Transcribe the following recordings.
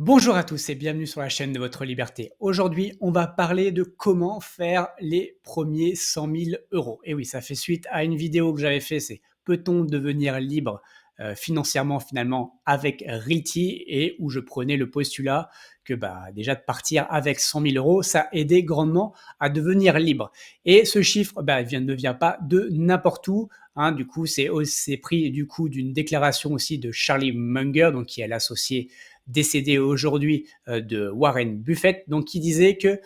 Bonjour à tous et bienvenue sur la chaîne de votre liberté. Aujourd'hui, on va parler de comment faire les premiers 100 000 euros. Et oui, ça fait suite à une vidéo que j'avais fait, c'est peut-on devenir libre financièrement finalement avec Riti et où je prenais le postulat que déjà de partir avec 100 000 euros, ça aidait grandement à devenir libre. Et ce chiffre ne vient pas de n'importe où. Hein, du coup, c'est pris du coup d'une déclaration aussi de Charlie Munger, donc qui est l'associé décédé aujourd'hui de Warren Buffett, donc qui disait que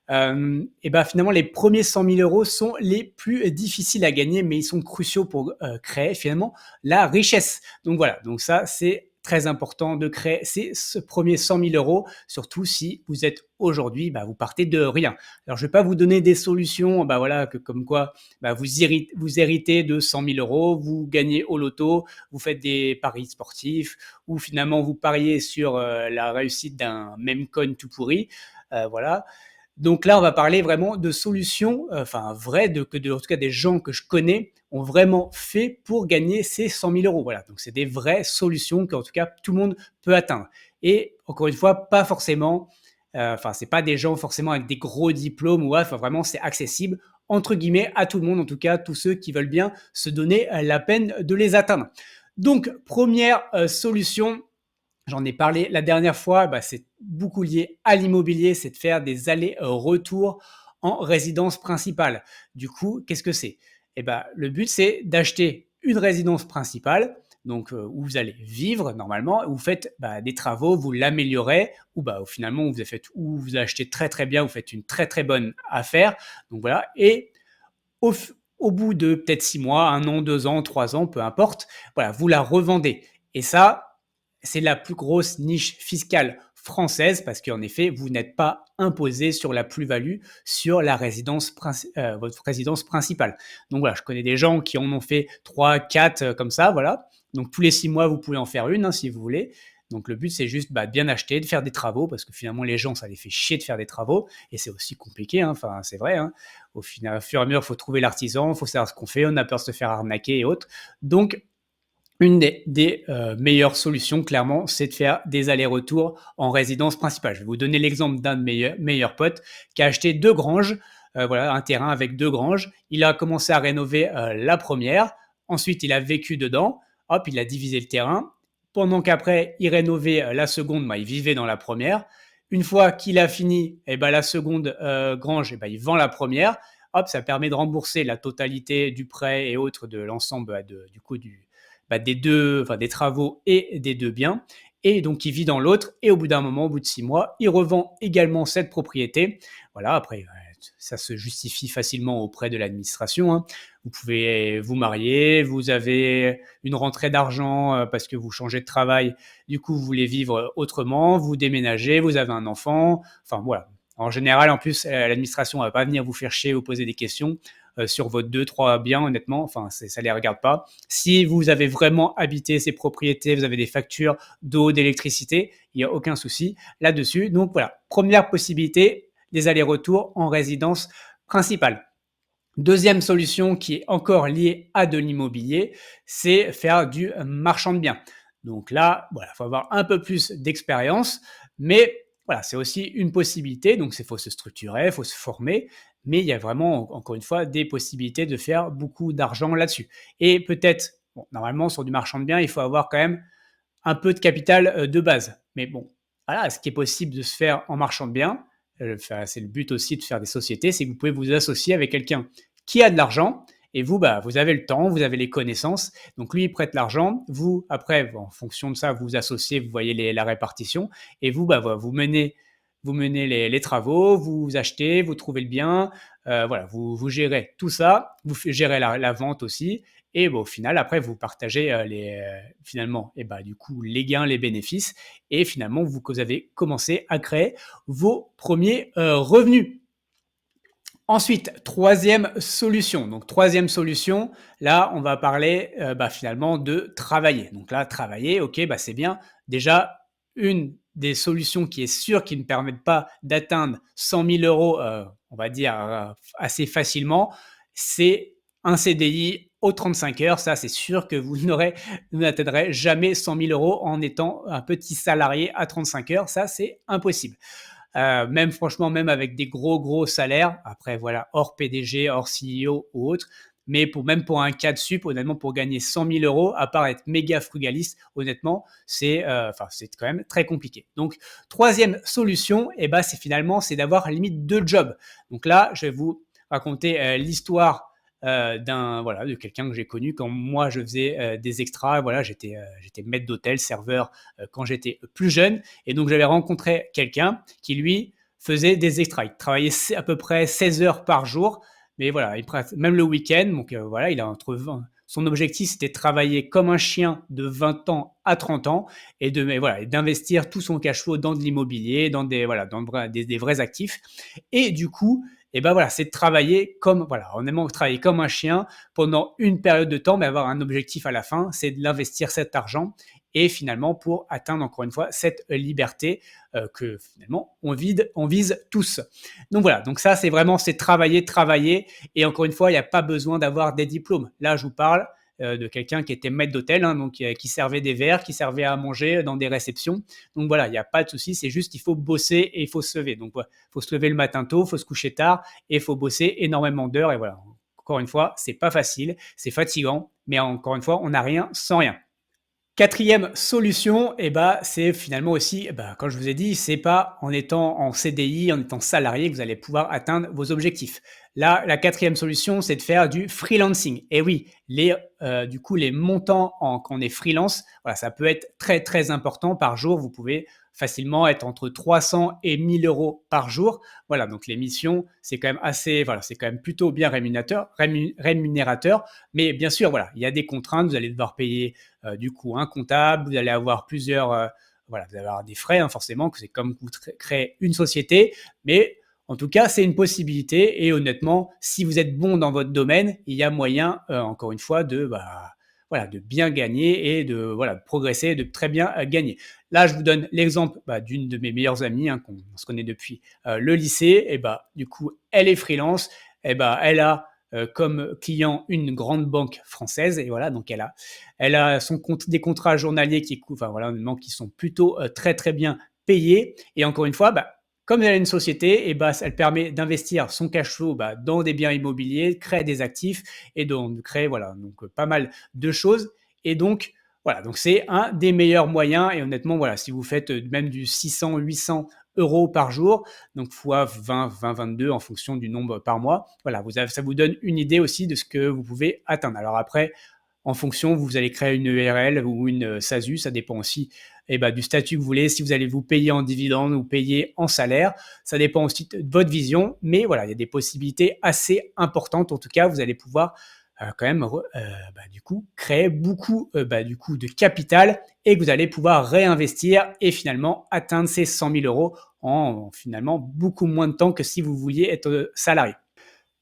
finalement les premiers 100 000 euros sont les plus difficiles à gagner, mais ils sont cruciaux pour créer finalement la richesse. Donc voilà, donc ça c'est très important de créer ce premier 100 000 euros, surtout si vous êtes aujourd'hui, vous partez de rien. Alors je ne vais pas vous donner des solutions, voilà, comme quoi vous héritez de 100 000 euros, vous gagnez au loto, vous faites des paris sportifs, ou finalement vous pariez sur la réussite d'un meme coin tout pourri. Voilà. Donc là, on va parler vraiment de solutions, vraies, en tout cas des gens que je connais ont vraiment fait pour gagner ces 100 000 euros. Voilà, donc c'est des vraies solutions qu'en tout cas tout le monde peut atteindre. Et encore une fois, pas forcément, c'est pas des gens forcément avec des gros diplômes ou vraiment c'est accessible entre guillemets à tout le monde, en tout cas tous ceux qui veulent bien se donner la peine de les atteindre. Donc première solution, j'en ai parlé la dernière fois, c'est beaucoup lié à l'immobilier, c'est de faire des allers-retours en résidence principale. Du coup, qu'est-ce que c'est? Le but, c'est d'acheter une résidence principale, donc où vous allez vivre normalement, où vous faites des travaux, vous l'améliorez, ou finalement vous achetez très très bien, vous faites une très très bonne affaire. Donc voilà, et au bout de peut-être 6 mois, 1 an, 2 ans, 3 ans, peu importe, voilà, vous la revendez. Et ça, c'est la plus grosse niche fiscale française parce qu'en effet, vous n'êtes pas imposé sur la plus-value sur votre résidence principale. Donc voilà, je connais des gens qui en ont fait 3, 4 comme ça, voilà. Donc tous les 6 mois, vous pouvez en faire une si vous voulez. Donc le but, c'est juste de bien acheter, de faire des travaux, parce que finalement, les gens, ça les fait chier de faire des travaux, et c'est aussi compliqué, hein, c'est vrai. Hein. Au final, au fur et à mesure, il faut trouver l'artisan, il faut savoir ce qu'on fait, on a peur de se faire arnaquer et autres. Donc, une des meilleures solutions, clairement, c'est de faire des allers-retours en résidence principale. Je vais vous donner l'exemple d'un de mes meilleurs potes qui a acheté 2 granges, voilà, un terrain avec 2 granges. Il a commencé à rénover la première, ensuite il a vécu dedans, hop, il a divisé le terrain. Pendant qu'après, il rénovait la seconde, il vivait dans la première. Une fois qu'il a fini, la seconde grange, il vend la première. Hop, ça permet de rembourser la totalité du prêt et autres de l'ensemble des travaux et des 2 biens, et donc il vit dans l'autre, et au bout d'un moment, au bout de 6 mois, il revend également cette propriété. Voilà, après, ça se justifie facilement auprès de l'administration. Hein. Vous pouvez vous marier, vous avez une rentrée d'argent parce que vous changez de travail, du coup, vous voulez vivre autrement, vous déménagez, vous avez un enfant, enfin voilà. En général, en plus, l'administration ne va pas venir vous faire chier ou poser des questions sur vos 2, 3 biens, honnêtement, ça les regarde pas. Si vous avez vraiment habité ces propriétés, vous avez des factures d'eau, d'électricité, il n'y a aucun souci là-dessus. Donc voilà, première possibilité, les allers-retours en résidence principale. Deuxième solution qui est encore liée à de l'immobilier, c'est faire du marchand de biens. Donc là, voilà, il faut avoir un peu plus d'expérience, mais voilà, c'est aussi une possibilité. Donc, il faut se structurer, il faut se former, mais il y a vraiment, encore une fois, des possibilités de faire beaucoup d'argent là-dessus. Et peut-être, bon, normalement, sur du marchand de biens, il faut avoir quand même un peu de capital de base. Mais bon, voilà, ce qui est possible de se faire en marchand de biens, c'est le but aussi de faire des sociétés, c'est que vous pouvez vous associer avec quelqu'un qui a de l'argent, et vous, vous avez le temps, vous avez les connaissances. Donc lui, il prête l'argent. Vous, après, en fonction de ça, vous vous associez, vous voyez la répartition. Et vous, vous menez les travaux, vous achetez, vous trouvez le bien. Voilà, vous gérez tout ça. Vous gérez la vente aussi. Et au final, après, vous partagez finalement, du coup, les gains, les bénéfices. Et finalement, vous avez commencé à créer vos premiers revenus. Ensuite, troisième solution. Donc, troisième solution, là, on va parler finalement de travailler. Donc là, travailler, ok, c'est bien. Déjà, une des solutions qui est sûre qui ne permettent pas d'atteindre 100 000 euros, on va dire, assez facilement, c'est un CDI aux 35 heures. Ça, c'est sûr que vous n'atteindrez jamais 100 000 euros en étant un petit salarié à 35 heures. Ça, c'est impossible. Même franchement, même avec des gros salaires, après voilà, hors PDG, hors CEO ou autre, mais même pour un cadre sup, honnêtement, pour gagner 100 000 euros, à part être méga frugaliste, honnêtement, c'est quand même très compliqué. Donc, troisième solution, eh ben, c'est d'avoir limite deux jobs. Donc là, je vais vous raconter l'histoire de quelqu'un que j'ai connu quand moi je faisais des extras. Voilà, j'étais maître d'hôtel, serveur quand j'étais plus jeune, et donc j'avais rencontré quelqu'un qui lui faisait des extras. Il travaillait à peu près 16 heures par jour, mais voilà, même le week-end. Donc voilà, il a entre 20, son objectif, c'était de travailler comme un chien de 20 ans à 30 ans mais voilà, et d'investir tout son cash flow dans de l'immobilier, dans des vrais actifs. Et du coup, et ben voilà, c'est de travailler comme, voilà, honnêtement, travailler comme un chien pendant une période de temps, mais avoir un objectif à la fin, c'est de l'investir cet argent et finalement pour atteindre encore une fois cette liberté que finalement on vise tous. Donc voilà, donc ça c'est travailler et encore une fois, il n'y a pas besoin d'avoir des diplômes. Là, je vous parle de quelqu'un qui était maître d'hôtel, hein, donc qui servait des verres, qui servait à manger dans des réceptions. Donc voilà, il n'y a pas de souci, c'est juste il faut bosser et il faut se lever. Donc voilà, il faut se lever le matin tôt, il faut se coucher tard et il faut bosser énormément d'heures. Et voilà, encore une fois, c'est pas facile, c'est fatigant, mais encore une fois, on n'a rien sans rien. Quatrième solution, c'est finalement aussi, comme je vous ai dit, c'est pas en étant en CDI, en étant salarié que vous allez pouvoir atteindre vos objectifs. Là, la quatrième solution, c'est de faire du freelancing. Et oui, du coup, les montants quand on est freelance, voilà, ça peut être très important par jour. Vous pouvez facilement être entre 300 et 1000 € par jour. Voilà, donc les missions, c'est quand même c'est quand même plutôt bien rémunérateur. Mais bien sûr, voilà, il y a des contraintes. Vous allez devoir payer du coup un comptable, vous allez avoir vous allez avoir des frais, hein, forcément, que c'est comme vous créez une société, mais en tout cas, c'est une possibilité. Et honnêtement, si vous êtes bon dans votre domaine, il y a moyen, encore une fois, de bien gagner et de progresser, de très bien gagner. Là, je vous donne l'exemple d'une de mes meilleures amies, hein, qu'on se connaît depuis le lycée. Et du coup, elle est freelance. Elle a comme client une grande banque française, et voilà, donc elle a des contrats journaliers qui sont plutôt très bien payés. Et encore une fois, comme elle a une société, elle permet d'investir son cash flow dans des biens immobiliers, de créer des actifs et de créer pas mal de choses. Et donc voilà, donc c'est un des meilleurs moyens. Et honnêtement, voilà, si vous faites même du 600, 800 euros par jour, donc fois 20, 22 en fonction du nombre par mois. Voilà, ça vous donne une idée aussi de ce que vous pouvez atteindre. Alors après, en fonction, vous allez créer une URL ou une SASU, ça dépend aussi du statut que vous voulez, si vous allez vous payer en dividende ou payer en salaire, ça dépend aussi de votre vision, mais voilà, il y a des possibilités assez importantes. En tout cas, vous allez pouvoir quand même du coup créer beaucoup du coup de capital et que vous allez pouvoir réinvestir et finalement atteindre ces 100 000 € en finalement beaucoup moins de temps que si vous vouliez être salarié.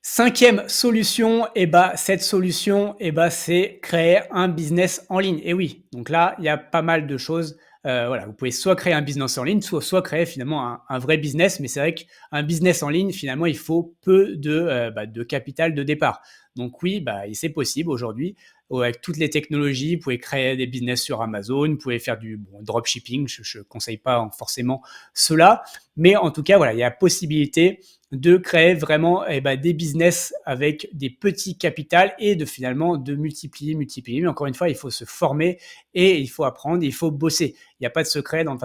Cinquième solution, cette solution, c'est créer un business en ligne. Et oui, donc là, il y a pas mal de choses. Voilà, vous pouvez soit créer un business en ligne, soit créer finalement un vrai business. Mais c'est vrai qu'un business en ligne, finalement, il faut peu de capital de départ. Donc oui, et c'est possible aujourd'hui. Avec toutes les technologies, vous pouvez créer des business sur Amazon, vous pouvez faire du dropshipping. Je ne conseille pas forcément cela. Mais en tout cas, voilà, il y a possibilité de créer vraiment des business avec des petits capitals et finalement de multiplier. Mais encore une fois, il faut se former et il faut apprendre, il faut bosser. Il n'y a pas de secret dans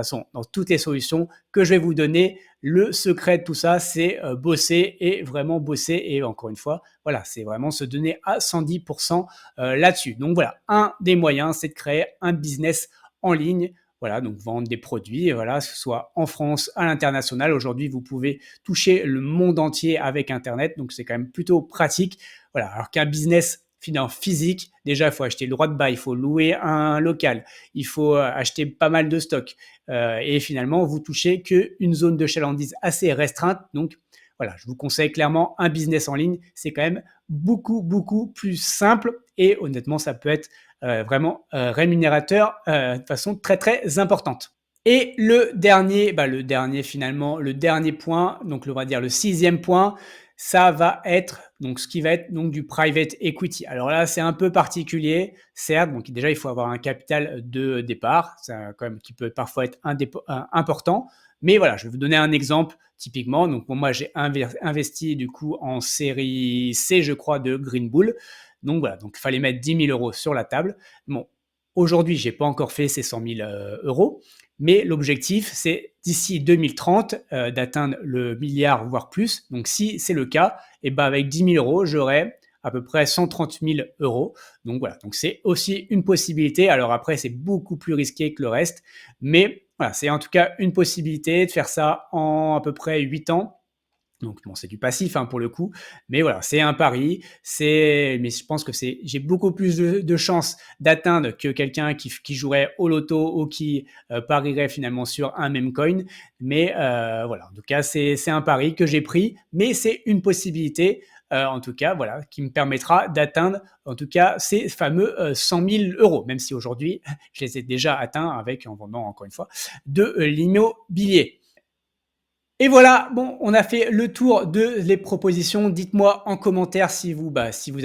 toutes les solutions que je vais vous donner. Le secret de tout ça, c'est bosser et vraiment bosser. Et encore une fois, voilà, c'est vraiment se donner à 110% là-dessus. Donc voilà, un des moyens, c'est de créer un business en ligne. Voilà, donc vendre des produits, voilà, que ce soit en France, à l'international. Aujourd'hui, vous pouvez toucher le monde entier avec Internet, donc c'est quand même plutôt pratique. Voilà, alors qu'un business physique, déjà, il faut acheter le droit de bail, il faut louer un local, il faut acheter pas mal de stocks. Et finalement, vous touchez qu'une zone de chalandise assez restreinte. Donc, voilà, je vous conseille clairement un business en ligne. C'est quand même beaucoup plus simple et honnêtement, ça peut être vraiment rémunérateur de façon très importante. Et le dernier point, donc on va dire le sixième point, ça va être donc ce qui va être donc du private equity. Alors là, c'est un peu particulier, certes, donc déjà il faut avoir un capital de départ, ça quand même qui peut parfois être important, mais voilà, je vais vous donner un exemple typiquement. Donc bon, moi j'ai investi du coup en série C, je crois, de Green Bull. Donc voilà, donc il fallait mettre 10 000 euros sur la table. Bon, aujourd'hui, j'ai pas encore fait ces 100 000 euros, mais l'objectif, c'est d'ici 2030 d'atteindre le milliard, voire plus. Donc, si c'est le cas, et ben avec 10 000 euros, j'aurai à peu près 130 000 euros. Donc voilà, donc c'est aussi une possibilité. Alors après, c'est beaucoup plus risqué que le reste, mais voilà, c'est en tout cas une possibilité de faire ça en à peu près 8 ans. Donc bon, c'est du passif hein, pour le coup, mais voilà, c'est un pari. Mais je pense que j'ai beaucoup plus de chances d'atteindre que quelqu'un qui jouerait au loto ou qui parierait finalement sur un même coin. Mais voilà, en tout cas, c'est un pari que j'ai pris, mais c'est une possibilité. En tout cas, voilà, qui me permettra d'atteindre, en tout cas, ces fameux 100 000 euros, même si aujourd'hui, je les ai déjà atteints en vendant, encore une fois, de l'immobilier. Et voilà, bon, on a fait le tour de les propositions. Dites-moi en commentaire si vous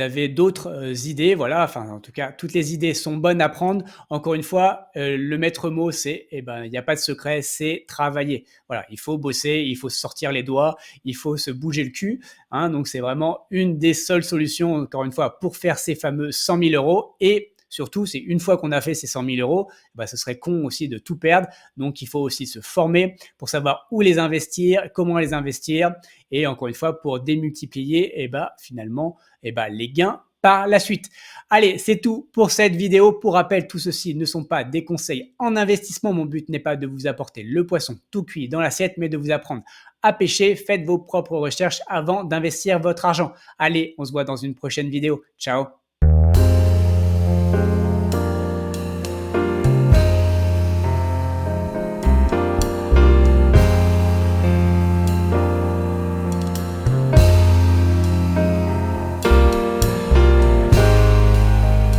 avez d'autres idées. Voilà, enfin, en tout cas, toutes les idées sont bonnes à prendre. Encore une fois, le maître mot, c'est, il n'y a pas de secret, c'est travailler. Voilà, il faut bosser, il faut se sortir les doigts, il faut se bouger le cul. Hein, donc, c'est vraiment une des seules solutions, encore une fois, pour faire ces fameux 100 000 euros. Et surtout, c'est une fois qu'on a fait ces 100 000 euros, ce serait con aussi de tout perdre. Donc, il faut aussi se former pour savoir où les investir, comment les investir, et encore une fois, pour démultiplier finalement les gains par la suite. Allez, c'est tout pour cette vidéo. Pour rappel, tout ceci ne sont pas des conseils en investissement. Mon but n'est pas de vous apporter le poisson tout cuit dans l'assiette, mais de vous apprendre à pêcher. Faites vos propres recherches avant d'investir votre argent. Allez, on se voit dans une prochaine vidéo. Ciao!